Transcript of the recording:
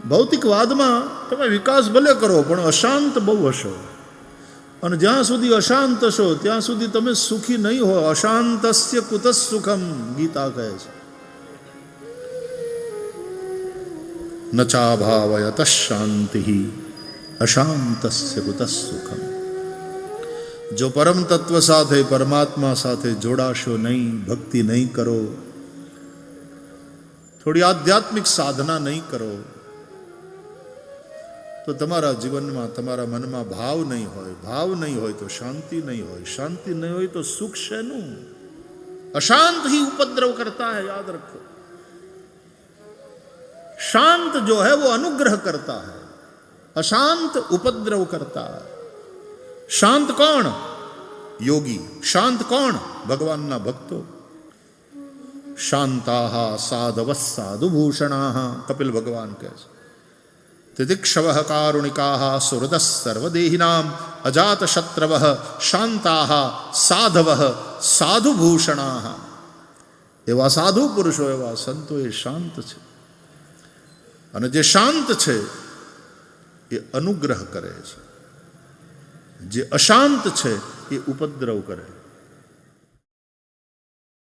ભૌતિકવાદમાં તમે વિકાસ ભલે કરો પણ અશાંત બહુ હશો, અને જ્યાં સુધી અશાંત હશો ત્યાં સુધી તમે સુખી નહીં હો. અશાંતસ્ય કુતઃ સુખમ, ગીતા કહે છે. ન ચાભાવયત શાંતિ અશાંતસ્ય કુતઃ સુખમ. જો પરમ તત્વ સાથે, પરમાત્મા સાથે જોડાશો નહીં, ભક્તિ નહીં કરો, થોડી આધ્યાત્મિક સાધના નહીં કરો, તો તમારા જીવનમાં, તમારા મનમાં ભાવ નહીં હોય. ભાવ નહીં હોય તો શાંતિ નહીં હોય. શાंति नहीं હોય તો સુખ શેનું? अशांत ही उपद्रव करता है, याद रखो. शांत जो है वो अनुग्रह करता है, अशांत उपद्रव करता है. शांत कौन? योगी. शांत कौन? भगवानना भक्तो. शांताः साधवः साधुभूषणाः, कपिल भगवान કહે છે. तितिक्षवः कारुणिकाः सुहृदः सर्वदेहिनां अजातशत्रवः शांताः साधवः साधुभूषणाः. એવા સાધુ પુરુષો, એવા સંતો એ શાંત છે. અને જે શાંત છે એ અનુગ્રહ કરે છે, જે અશાંત છે એ ઉપદ્રવ કરે.